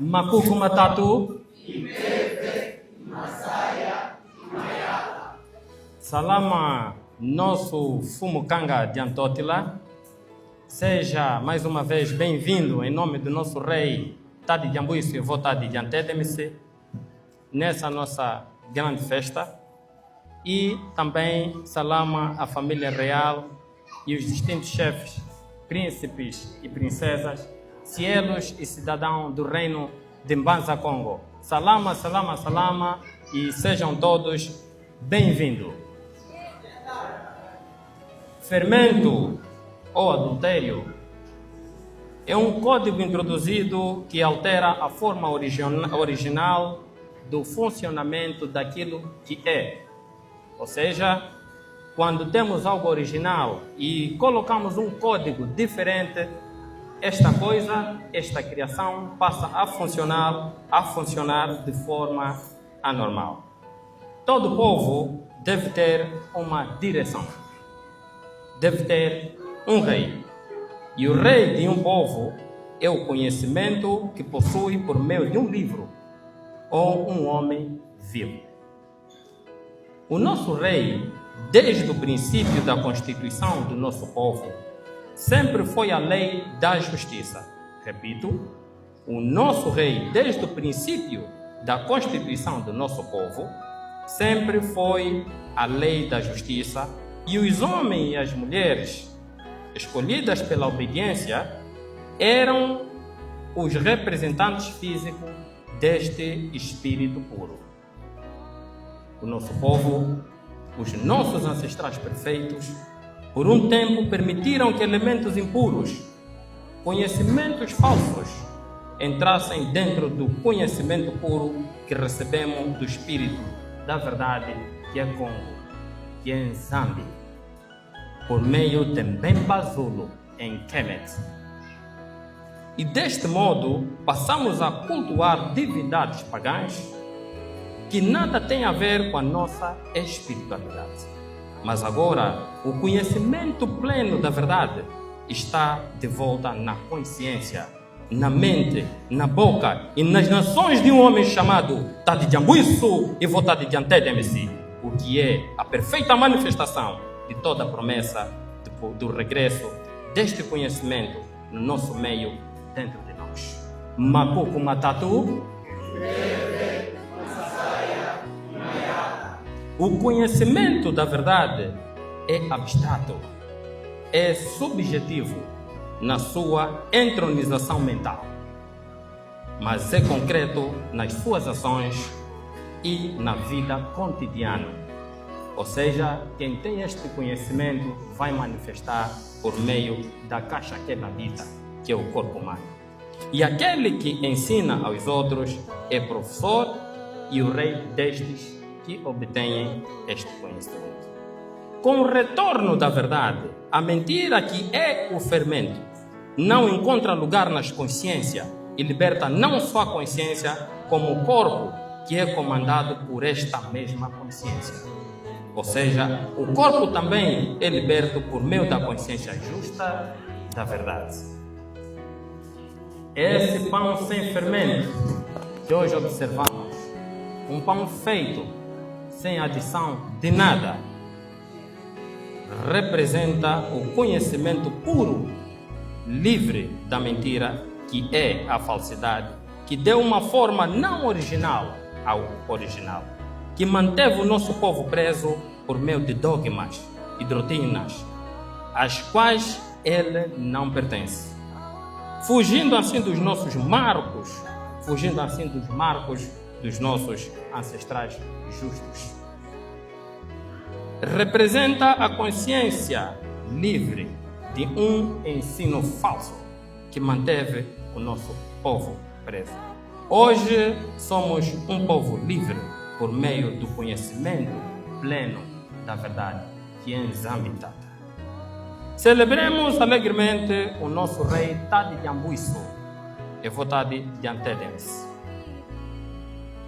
Makuku matatu. Salama, nosso Fumukanga de Antótila. Seja mais uma vez bem-vindo em nome do nosso rei Tadi Jambuíso e Votadi de Antedemisi nessa nossa grande festa. E também salama à família real e os distintos chefes, príncipes e princesas, cielos e cidadãos do reino de Mbanza Congo. Salama, salama, salama e sejam todos bem-vindos. Fermento ou adultério é um código introduzido que altera a forma original do funcionamento daquilo que é. Ou seja, quando temos algo original e colocamos um código diferente, esta criação passa a funcionar de forma anormal. Todo povo deve ter uma direção, deve ter um rei. E o rei de um povo é o conhecimento que possui por meio de um livro ou um homem vivo. O nosso rei, desde o princípio da constituição do nosso povo, sempre foi a lei da justiça. Repito, o nosso rei, desde o princípio da constituição do nosso povo, sempre foi a lei da justiça, e os homens e as mulheres escolhidas pela obediência eram os representantes físicos deste espírito puro. O nosso povo, os nossos ancestrais perfeitos, por um tempo permitiram que elementos impuros, conhecimentos falsos, entrassem dentro do conhecimento puro que recebemos do Espírito da verdade, que é Congo, que é Nzambi, por meio de Mbemba Zulu, em Kemet. E deste modo, passamos a cultuar divindades pagãs que nada tem a ver com a nossa espiritualidade. Mas agora, o conhecimento pleno da verdade está de volta na consciência, na mente, na boca e nas nações de um homem chamado Tadi Jambuíso e Votadi de Antedemisi, o que é a perfeita manifestação de toda a promessa do regresso deste conhecimento no nosso meio, dentro de nós. Makuku matatu. O conhecimento da verdade é abstrato, é subjetivo na sua entronização mental, mas é concreto nas suas ações e na vida cotidiana. Ou seja, quem tem este conhecimento vai manifestar por meio da caixa que ele habita, que é o corpo humano. E aquele que ensina aos outros é professor e o rei destes que obtêm este conhecimento. Com o retorno da verdade, a mentira, que é o fermento, não encontra lugar nas consciências e liberta não só a consciência, como o corpo, que é comandado por esta mesma consciência. Ou seja, o corpo também é liberto por meio da consciência justa da verdade. Esse pão sem fermento que hoje observamos, um pão feito sem adição de nada, representa o conhecimento puro, livre da mentira, que é a falsidade, que deu uma forma não original ao original, que manteve o nosso povo preso por meio de dogmas e doutrinas, às quais ele não pertence. Fugindo assim dos nossos marcos, dos nossos ancestrais justos. Representa a consciência livre de um ensino falso que manteve o nosso povo preso. Hoje somos um povo livre por meio do conhecimento pleno da verdade, que é Nzambi Tata. Celebremos alegremente o nosso rei Tadi Jambuíso e Votadi de Antedemisi.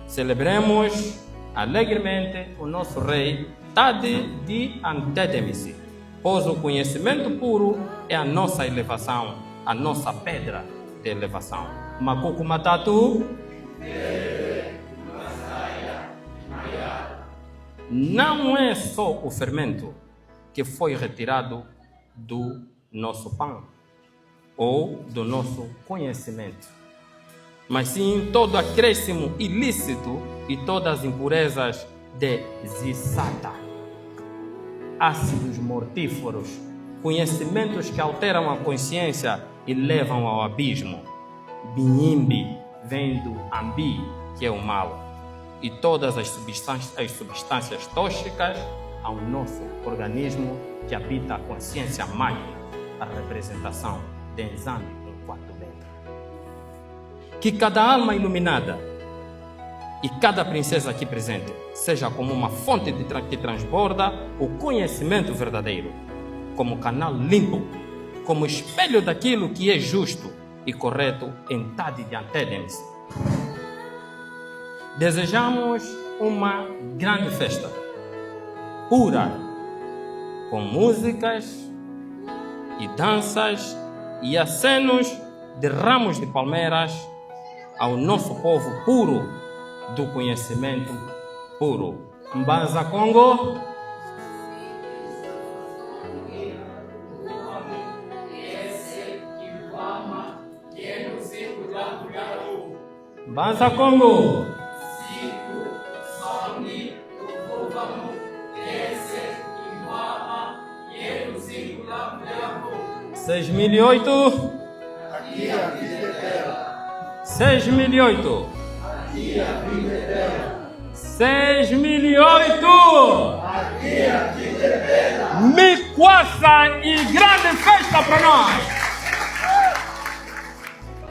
Celebremos alegremente o nosso rei Tadi de Antedemisi, pois o conhecimento puro é a nossa elevação, a nossa pedra de elevação. Macuco Matatu. Não é só o fermento que foi retirado do nosso pão ou do nosso conhecimento, mas sim todo acréscimo ilícito e todas as impurezas de zissata, ácidos mortíferos, conhecimentos que alteram a consciência e levam ao abismo. Binyimbi vem do ambi, que é o mal, e todas as substâncias tóxicas ao nosso organismo que habita a consciência máquina, a representação de Nzambi enquanto dentro. Que cada alma iluminada e cada princesa aqui presente seja como uma fonte que transborda o conhecimento verdadeiro, como canal limpo, como espelho daquilo que é justo e correto em Tade de Antedems. Desejamos uma grande festa, pura, com músicas e danças e acenos de ramos de palmeiras ao nosso povo puro do conhecimento puro. Mbanza Congo. Mbanza Congo. 6008. 6008. 6008. Miquassa e grande festa para nós.